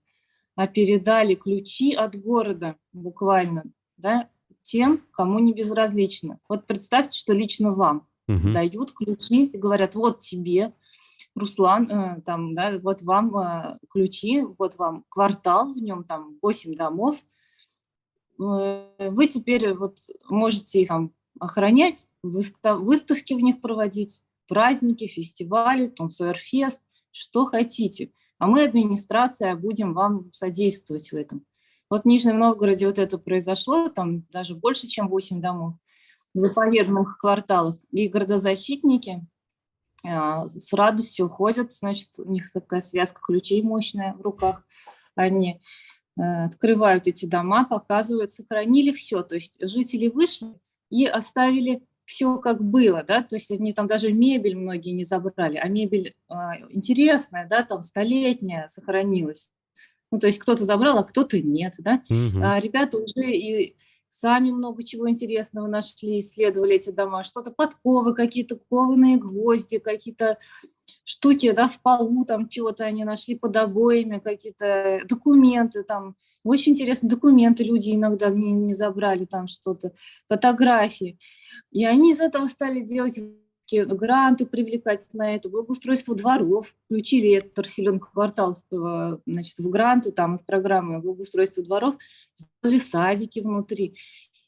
а передали ключи от города буквально, да, тем, кому не безразлично. Вот представьте, что лично вам Мгм. дают ключи и говорят: вот тебе, Руслан, там, да, вот вам ключи, вот вам квартал, в нем там 8 домов. Вы теперь вот можете их там охранять, выставки в них проводить, праздники, фестивали, там, Суэрфест, что хотите. А мы, администрация, будем вам содействовать в этом. Вот в Нижнем Новгороде вот это произошло, там даже больше, чем 8 домов в заповедных кварталах. И городозащитники с радостью уходят, значит, у них такая связка ключей мощная в руках. Они открывают эти дома, показывают, сохранили все. То есть жители вышли и оставили все как было, да, то есть они там даже мебель многие не забрали, а мебель интересная, да, там столетняя сохранилась. Ну, то есть кто-то забрал, а кто-то нет, да. Мгм. Ребята уже и сами много чего интересного нашли, исследовали эти дома. Что-то подковы, какие-то кованые гвозди, какие-то штуки, да, в полу там чего-то они нашли под обоями, какие-то документы там. Очень интересно, документы люди иногда не забрали, там что-то, фотографии. И они из этого стали делать гранты, привлекать на это, благоустройство дворов, включили этот расселенный квартал значит, в гранты, там, и в программы благоустройства дворов, сделали садики внутри.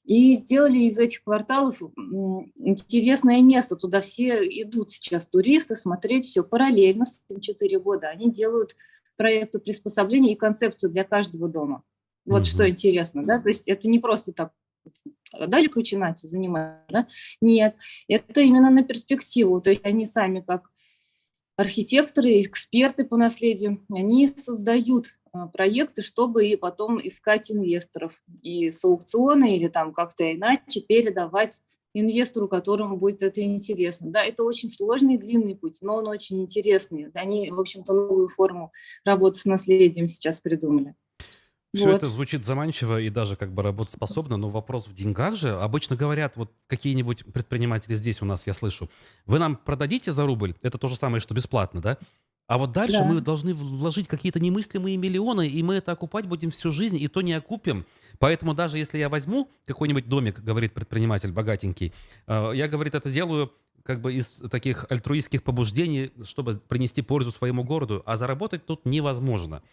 И сделали из этих кварталов интересное место. Туда все идут сейчас туристы смотреть все параллельно с этим 4 года. Они делают проекты приспособления и концепцию для каждого дома. Вот что Мгм. интересно, да, то есть это не просто так дали ключи, нате, занимай, да? Нет, это именно на перспективу. То есть они сами, как архитекторы, эксперты по наследию, они создают проекты, чтобы и потом искать инвесторов. И с аукциона или там как-то иначе передавать инвестору, которому будет это интересно. Да, это очень сложный и длинный путь, но он очень интересный. Они, в общем-то, новую форму работы с наследием сейчас придумали. Все это Вот. звучит заманчиво и даже как бы работоспособно, но вопрос в деньгах же. Обычно говорят, вот какие-нибудь предприниматели здесь у нас, я слышу, вы нам продадите за рубль, это то же самое, что бесплатно, да? А вот дальше мы Да. должны вложить какие-то немыслимые миллионы, и мы это окупать будем всю жизнь, и то не окупим. Поэтому даже если я возьму какой-нибудь домик, говорит предприниматель богатенький, я, говорит, это делаю как бы из таких альтруистских побуждений, чтобы принести пользу своему городу, а заработать тут невозможно.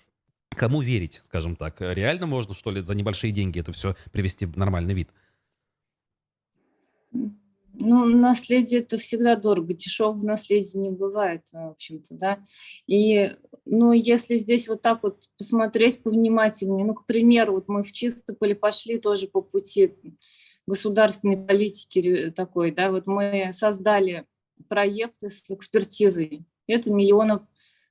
Кому верить, скажем так? Реально можно, что ли, за небольшие деньги это все привести в нормальный вид? Ну, наследие это всегда дорого, дешевого наследия не бывает, в общем-то, да. И, ну, если здесь вот так вот посмотреть повнимательнее, ну, к примеру, вот мы в Чистополе пошли тоже по пути государственной политики такой, да, вот мы создали проекты с экспертизой. Это миллионов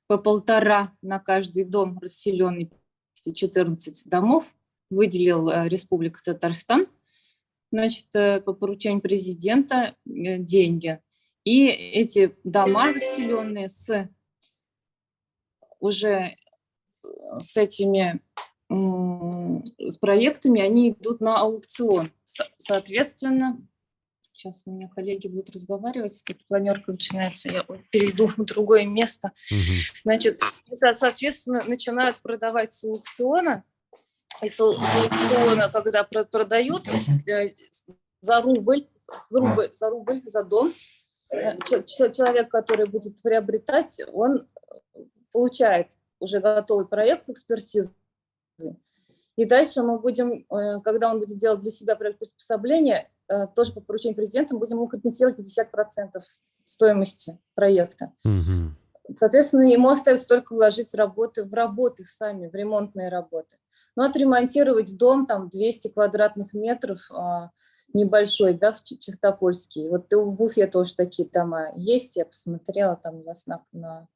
по 1,5 на каждый дом расселенный, 14 домов выделил Республика Татарстан, значит, по поручению президента деньги. И эти дома расселенные уже с этими с проектами, они идут на аукцион. Соответственно, сейчас у меня коллеги будут разговаривать, тут планерка начинается, я перейду в другое место. Мгм. Значит, соответственно, начинают продавать с аукциона, и с аукциона, когда продают за рубль, за дом, человек, который будет приобретать, он получает уже готовый проект с экспертизой. И дальше мы будем, когда он будет делать для себя проект приспособления, тоже по поручению президента, будем ему компенсировать 50% стоимости проекта. Мгм. Соответственно, ему остается только вложить в работы сами, в ремонтные работы. Ну, отремонтировать дом, там, 200 квадратных метров, небольшой, да, в Чистопольске. Вот в Уфе тоже такие дома есть, я посмотрела, там у вас на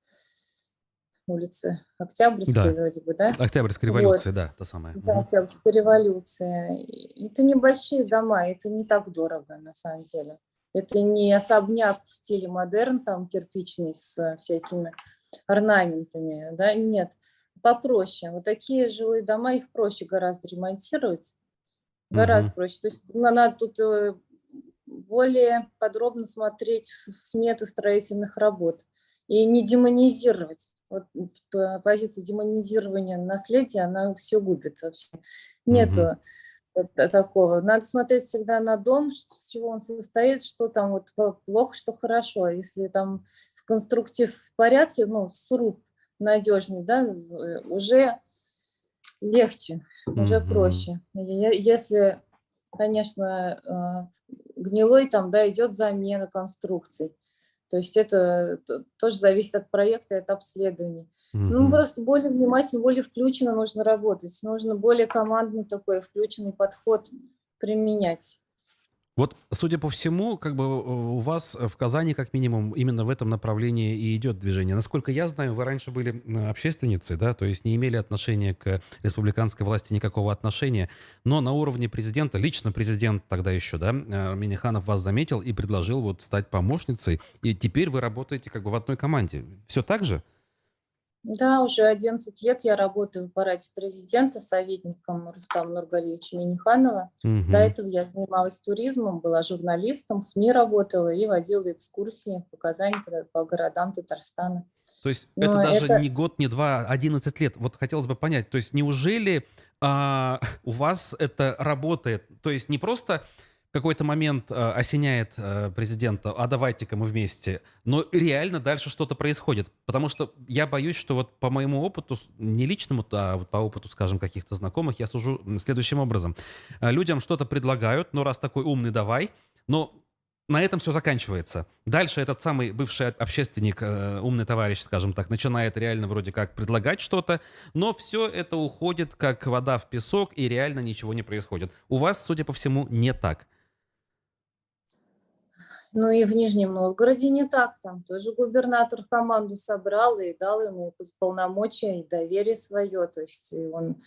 улице Октябрьской Да. вроде бы, да? Октябрьская Вот. революция, да, та самая. Да, Мгм. Октябрьская революция. Это небольшие дома, это не так дорого на самом деле. Это не особняк в стиле модерн, там кирпичный с всякими орнаментами, да, нет, попроще. Вот такие жилые дома, их проще гораздо ремонтировать, гораздо Мгм. проще. То есть надо тут более подробно смотреть в сметы строительных работ и не демонизировать. Вот позиция демонизирования наследия, она все губит вообще. Нету такого. Надо смотреть всегда на дом, с чего он состоит, что там вот плохо, что хорошо. Если там в конструктив в порядке, ну, сруб надежный, да, уже легче, уже Мгм. проще. Если, конечно, гнилой, там, да, идет замена конструкций. То есть это тоже зависит от проекта и от обследований. Ну, Мгм. просто более внимательно, более включенно нужно работать. Нужно более командный такой включенный подход применять. Вот, судя по всему, как бы у вас в Казани, как минимум, именно в этом направлении и идет движение. Насколько я знаю, вы раньше были общественницей, да, то есть не имели отношения к республиканской власти никакого отношения, но на уровне президента, лично президент тогда еще, да, Минниханов вас заметил и предложил вот стать помощницей, и теперь вы работаете как бы в одной команде. Все так же? Да, уже 11 лет я работаю в аппарате президента советником Рустама Нургалиевича Минниханова. До Мгм. этого я занималась туризмом, была журналистом, в СМИ работала и водила экскурсии по Казани, по городам Татарстана. То есть это Но даже это не год, не два, 11 лет. Вот хотелось бы понять, то есть неужели у вас это работает? То есть не просто в какой-то момент осеняет президента, а давайте-ка мы вместе, но реально дальше что-то происходит. Потому что я боюсь, что вот по моему опыту, не личному, а вот по опыту, скажем, каких-то знакомых, я сужу следующим образом. Людям что-то предлагают, ну раз такой умный, давай, но на этом все заканчивается. Дальше этот самый бывший общественник, умный товарищ, скажем так, начинает реально вроде как предлагать что-то, но все это уходит как вода в песок, и реально ничего не происходит. У вас, судя по всему, не так. Ну и в Нижнем Новгороде не так. Там тоже губернатор команду собрал и дал ему полномочия и доверие свое. То есть он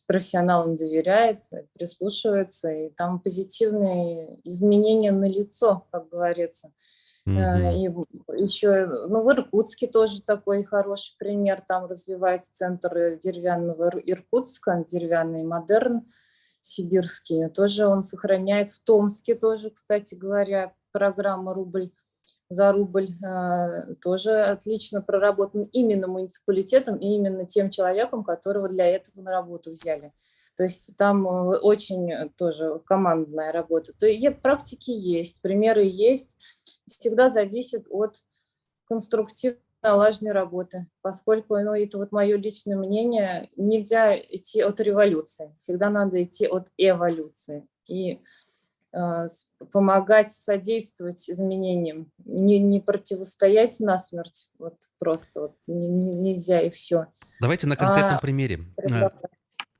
профессионалам доверяет, прислушивается, и там позитивные изменения налицо, как говорится. Мгм. И еще, ну, в Иркутске тоже такой хороший пример. Там развивается центр деревянного Иркутска, деревянный модерн сибирский. Тоже он сохраняет. В Томске тоже, кстати говоря, программа «Рубль за рубль» тоже отлично проработан именно муниципалитетом и именно тем человеком, которого для этого на работу взяли. То есть там очень тоже командная работа. То есть практики есть, примеры есть. Всегда зависит от конструктивной налаженной работы, поскольку, ну, это вот мое личное мнение, нельзя идти от революции, всегда надо идти от эволюции и помогать, содействовать изменениям, не противостоять насмерть, вот просто вот нельзя и все. Давайте на конкретном А примере. предлагать.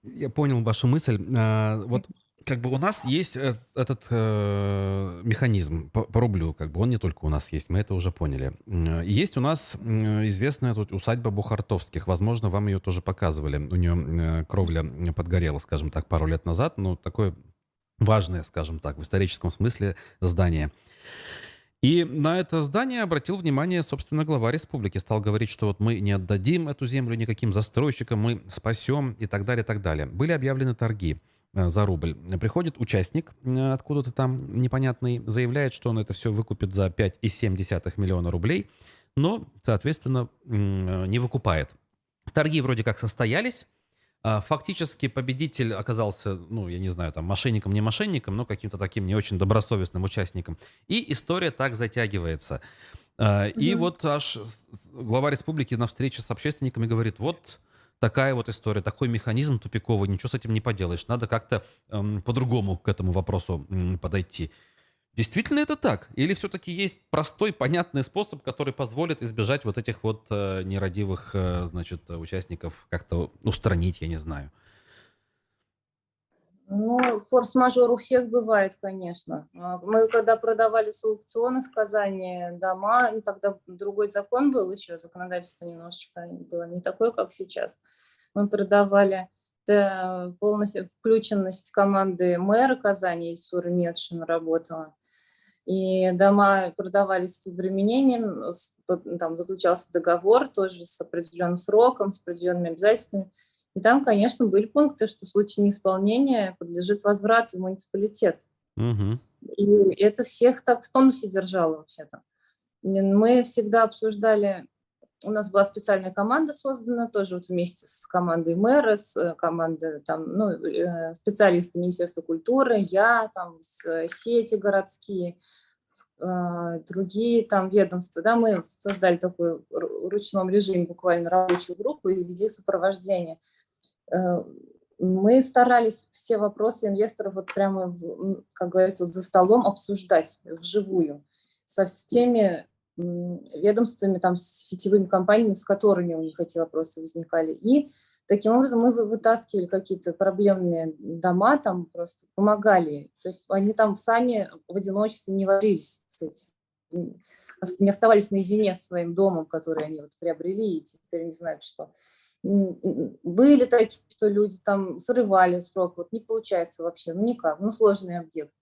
Я понял вашу мысль. Вот как бы у нас есть этот механизм по рублю, как бы он не только у нас есть, мы это уже поняли. И есть у нас известная тут усадьба Бухартовских. Возможно, вам ее тоже показывали. У нее кровля подгорела, скажем так, пару лет назад, но такое важное, скажем так, в историческом смысле здание. И на это здание обратил внимание, собственно, глава республики. Стал говорить, что вот мы не отдадим эту землю никаким застройщикам, мы спасем и так далее, и так далее. Были объявлены торги за рубль. Приходит участник откуда-то там непонятный, заявляет, что он это все выкупит за 5,7 миллиона рублей, но, соответственно, не выкупает. Торги вроде как состоялись. Фактически победитель оказался, ну, я не знаю, там, мошенником, не мошенником, но каким-то таким не очень добросовестным участником. И история так затягивается. И Мгм. вот аж глава республики на встрече с общественниками говорит, вот такая вот история, такой механизм тупиковый, ничего с этим не поделаешь, надо как-то по-другому к этому вопросу подойти. Действительно это так? Или все-таки есть простой, понятный способ, который позволит избежать вот этих вот нерадивых, значит, участников, как-то устранить, я не знаю. Ну, форс-мажор у всех бывает, конечно. Мы когда продавали с аукциона в Казани дома, ну, тогда другой закон был еще, законодательство немножечко было не такое, как сейчас. Мы продавали полностью включенность команды мэра Казани, Ильсура Медшина работала. И дома продавались с обременением, там заключался договор тоже с определенным сроком, с определенными обязательствами. И там, конечно, были пункты, что в случае неисполнения подлежит возврат в муниципалитет. Мгм. И это всех так в тонусе держало вообще-то. Мы всегда обсуждали, у нас была специальная команда создана, тоже вот вместе с командой мэра, с командой там, ну, специалисты Министерства культуры, я, там, сети городские, другие там ведомства, да, мы создали такую в ручном режиме буквально рабочую группу и вели сопровождение. Э, Мы старались все вопросы инвесторов вот прямо, как говорится, вот за столом обсуждать вживую со всеми ведомствами, там, с сетевыми компаниями, с которыми у них эти вопросы возникали. И таким образом мы вытаскивали какие-то проблемные дома, там просто помогали. То есть они там сами в одиночестве не варились с этим, не оставались наедине со своим домом, который они вот приобрели, и теперь не знают, что. Были такие, что люди там срывали срок, вот не получается вообще, ну никак, ну сложный объект.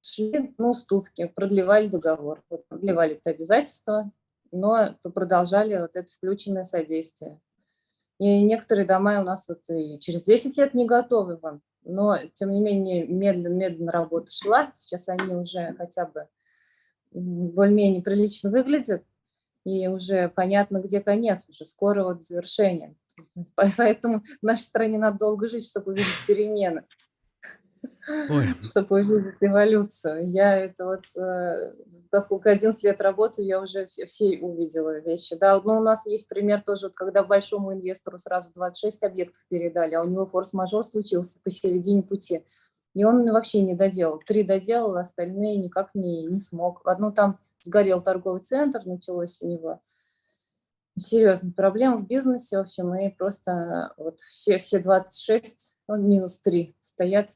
Шли на уступки, продлевали договор, вот продлевали это обязательство, но продолжали вот это включенное содействие. И некоторые дома у нас вот и через 10 лет не готовы вам, но тем не менее медленно работа шла, сейчас они уже хотя бы более-менее прилично выглядят, и уже понятно, где конец, уже скоро вот завершение. Поэтому в нашей стране надо долго жить, чтобы увидеть перемены, Ой, чтобы увидеть эволюцию. Я это вот, поскольку 11 лет работаю, я уже все увидела вещи. Да, ну, у нас есть пример тоже, вот, когда большому инвестору сразу 26 объектов передали, а у него форс-мажор случился посередине пути. И он вообще не доделал. 3 доделал, остальные никак не смог. Одно там сгорел торговый центр, началось у него серьезные проблемы в бизнесе, в общем, и просто вот все 26, ну, минус 3 стоят,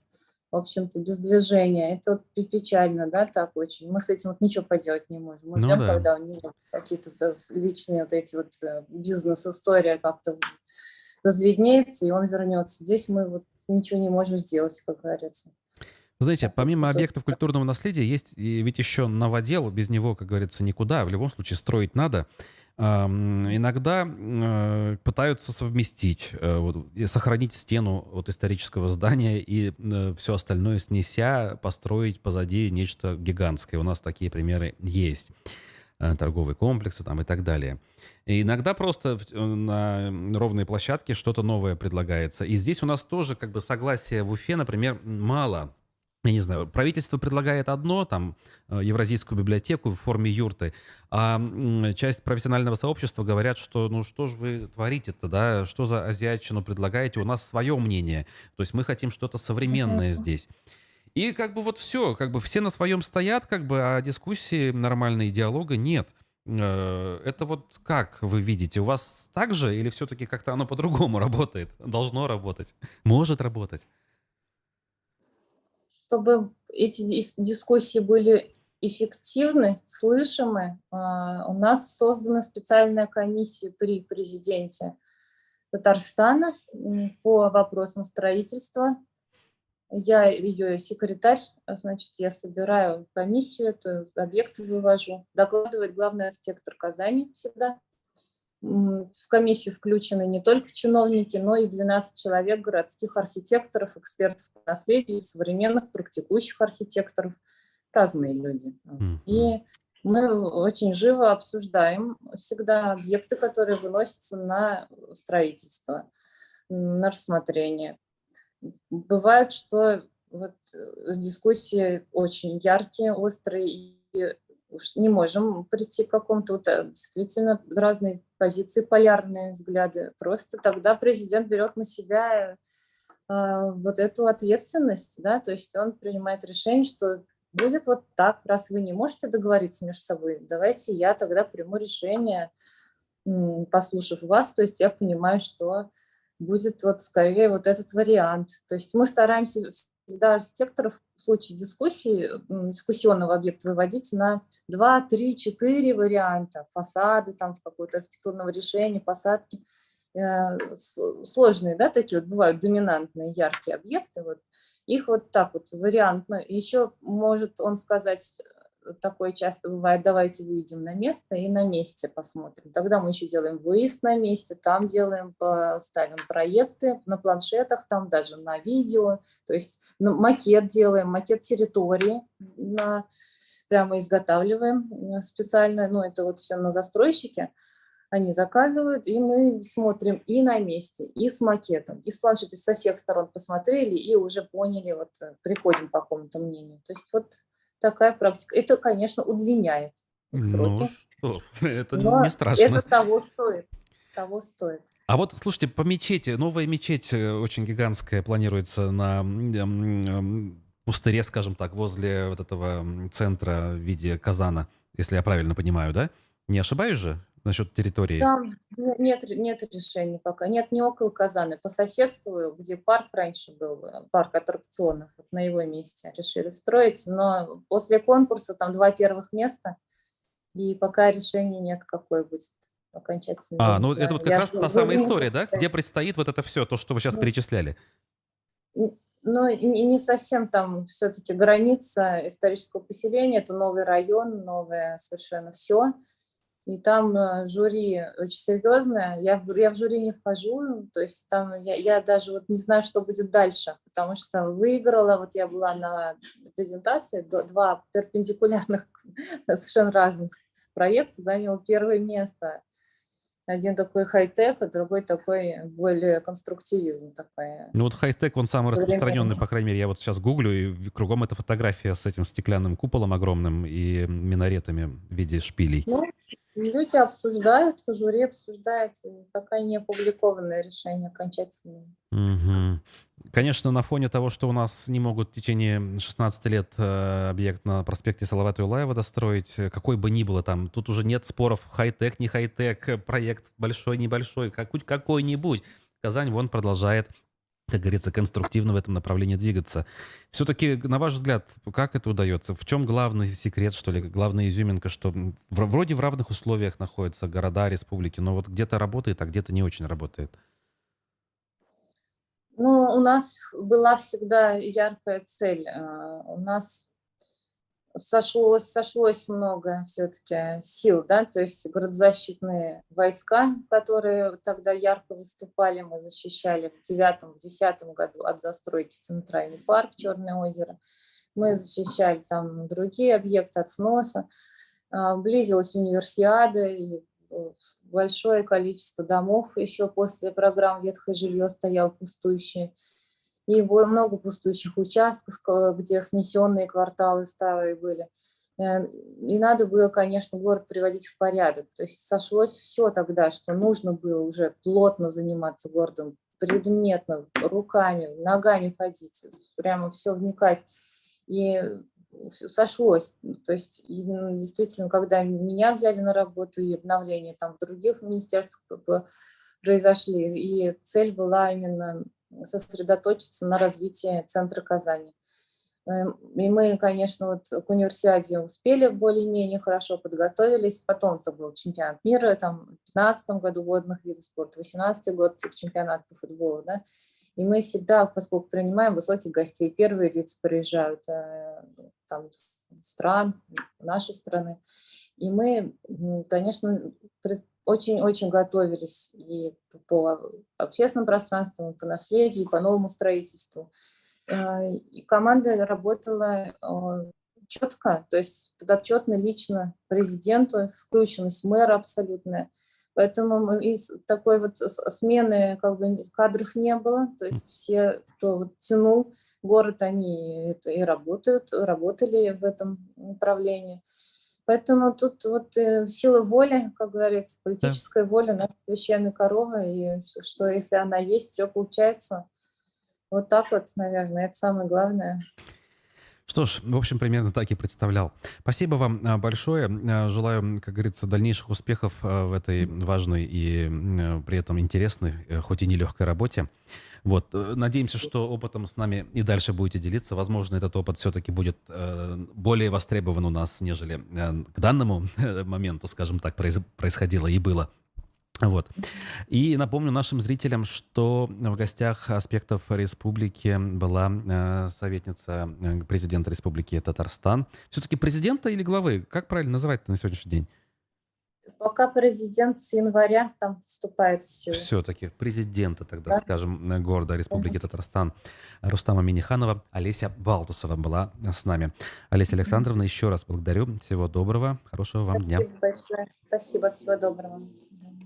в общем-то, без движения. Это вот печально, да, так очень. Мы с этим вот ничего поделать не можем. Мы ну ждем, да. когда у него какие-то личные вот эти вот бизнес-история как-то разведнеется, и он вернется. Здесь мы вот ничего не можем сделать, как говорится. Знаете, Так вот, помимо это объектов культурного наследия, есть ведь еще новодел, без него, как говорится, никуда. В любом случае строить надо. Иногда пытаются совместить, вот, и сохранить стену от исторического здания и все остальное снеся, построить позади нечто гигантское. У нас такие примеры есть. Торговые комплексы там и так далее. И иногда просто на ровной площадке что-то новое предлагается. И здесь у нас тоже как бы согласия в Уфе, например, мало. Я не знаю, правительство предлагает одно, там, Евразийскую библиотеку в форме юрты, а часть профессионального сообщества говорят, что ну что же вы творите-то, да, что за азиатчину предлагаете, у нас свое мнение, то есть мы хотим что-то современное здесь. И как бы вот все, как бы все на своем стоят, как бы, а дискуссии нормальной, диалога нет. Это вот как вы видите? У вас так же или все-таки как-то оно по-другому работает? Должно работать? Может работать? чтобы эти дискуссии были эффективны, слышимы, у нас создана специальная комиссия при президенте Татарстана по вопросам строительства. Я ее секретарь, значит, я собираю комиссию, это объекты вывожу. Докладывает главный архитектор Казани всегда. В комиссию включены не только чиновники, но и 12 человек городских архитекторов, экспертов по наследию, современных практикующих архитекторов, разные люди. И мы очень живо обсуждаем всегда объекты, которые выносятся на строительство, на рассмотрение. Бывает, что вот дискуссии очень яркие, острые, и уж не можем прийти к какому-то действительно разные позиции, полярные взгляды. Просто тогда президент берет на себя вот эту ответственность, да, то есть он принимает решение, что будет вот так, раз вы не можете договориться между собой, давайте я тогда приму решение, послушав вас, то есть я понимаю, что будет вот скорее вот этот вариант. То есть мы стараемся всегда архитекторов в случае дискуссии, дискуссионного объекта выводить на 2, 3, 4 варианта. Фасады, там, какого-то архитектурного решения, посадки. Сложные, да, такие вот бывают доминантные, яркие объекты. Вот. Их вот так вот вариантно. Еще может он сказать, такое часто бывает, давайте выйдем на место и на месте посмотрим. Тогда мы еще делаем выезд на месте, там делаем, ставим проекты на планшетах, там даже на видео, то есть макет делаем, макет территории, прямо изготавливаем специально, ну это вот все на застройщике, они заказывают, и мы смотрим и на месте, и с макетом, и с планшетом, то есть со всех сторон посмотрели и уже поняли, вот приходим к какому-то мнению. То есть вот такая практика. Это, конечно, удлиняет Ну сроки, что, это не но это страшно. того стоит. Того стоит. А вот, слушайте, по мечети, новая мечеть очень гигантская планируется на пустыре, скажем так, возле вот этого центра в виде казана, если я правильно понимаю, да? Не ошибаюсь же насчет территории? Там нет решений пока. Нет, не около Казани. По соседству, где парк раньше был, парк аттракционов, вот на его месте решили строить. Но после конкурса там 2 первых места, и пока решения нет, какое будет окончательно, я не Ну это знаю. вот как Я раз та жюри самая не история, да? Где состоит. предстоит вот это все, то, что вы сейчас перечисляли. Но не совсем там все-таки граница исторического поселения, это новый район, новое совершенно все. И там жюри очень серьезное. Я в жюри не вхожу, то есть там я даже вот не знаю, что будет дальше, потому что выиграла, вот я была на презентации, 2 перпендикулярных, совершенно разных проекта занял первое место. Один такой хай-тек, а другой такой более конструктивизм такой. Ну вот хай-тек, он самый распространенный, Современный. по крайней мере, я вот сейчас гуглю, и кругом эта фотография с этим стеклянным куполом огромным и минаретами в виде шпилей. Ну, люди обсуждают, жюри обсуждает, пока не опубликованное решение окончательное. Мгм. Конечно, на фоне того, что у нас не могут в течение 16 лет объект на проспекте Салавата Юлаева достроить, какой бы ни было там, тут уже нет споров, хай-тек, не хай-тек, проект большой, небольшой, какой-нибудь. Казань вон продолжает, как говорится, конструктивно в этом направлении двигаться. Все-таки, на ваш взгляд, как это удается? В чем главный секрет, что ли, главная изюминка, что вроде в равных условиях находятся города, республики, но вот где-то работает, а где-то не очень работает? Ну, у нас была всегда яркая цель. У нас сошлось много все-таки сил, да, то есть городозащитные войска, которые тогда ярко выступали, мы защищали в 2009-2010 году от застройки Центральный парк, Черное озеро. Мы защищали там другие объекты от сноса. Близилась универсиада, и большое количество домов еще после программ «Ветхое жилье» стояло пустующие. И много пустующих участков, где снесенные кварталы старые были. И надо было, конечно, город приводить в порядок. То есть сошлось все тогда, что нужно было уже плотно заниматься городом, предметно, руками, ногами ходить, прямо все вникать. И сошлось. То есть действительно, когда меня взяли на работу и обновления там в других министерствах произошли, и цель была именно сосредоточиться на развитии центра Казани. И мы, конечно, вот к универсиаде успели более-менее хорошо подготовились. Потом-то был чемпионат мира, там, в 2015 году водных видов спорта, 2018 год чемпионат по футболу, да. И мы всегда, поскольку принимаем высоких гостей, первые лица приезжают там стран, нашей страны. И мы, конечно, очень-очень готовились и по общественным пространствам, и по наследию, и по новому строительству. И команда работала четко, то есть подотчетно лично президенту, включенность мэра абсолютная. Поэтому из такой вот смены как бы кадров не было. То есть все, кто вот тянул город, они и работали в этом направлении. Поэтому тут вот сила воли, как говорится, политическая воля, наша священная корова, и что если она есть, все получается. Вот так вот, наверное, это самое главное. Что ж, в общем, примерно так и представлял. Спасибо вам большое. Желаю, как говорится, дальнейших успехов в этой важной и при этом интересной, хоть и нелегкой работе. Вот. Надеемся, что опытом с нами и дальше будете делиться. Возможно, этот опыт все-таки будет более востребован у нас, нежели к данному моменту, скажем так, происходило и было. Вот. И напомню нашим зрителям, что в гостях «Аспектов республики» была советница президента Республики Татарстан. Все-таки президента или главы? Как правильно называть на сегодняшний день? Пока президент с января там вступает в силу. Все-таки президента тогда, Да. скажем, города Республики Татарстан Рустама Миниханова, Олеся Балтусова была с нами. Олеся Александровна, еще раз благодарю. Всего доброго, хорошего вам дня. Спасибо большое. Спасибо, всего доброго. До свидания.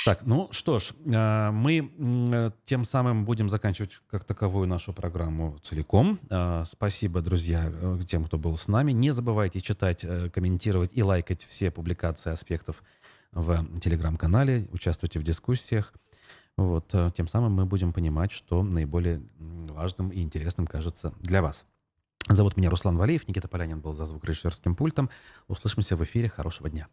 Так, ну что ж, мы тем самым будем заканчивать как таковую нашу программу целиком. Спасибо, друзья, тем, кто был с нами. Не забывайте читать, комментировать и лайкать все публикации «Аспектов» в телеграм-канале, участвуйте в дискуссиях. Вот, тем самым мы будем понимать, что наиболее важным и интересным кажется для вас. Зовут меня Руслан Валеев, Никита Полянин был за звукорежиссерским пультом. Услышимся в эфире. Хорошего дня.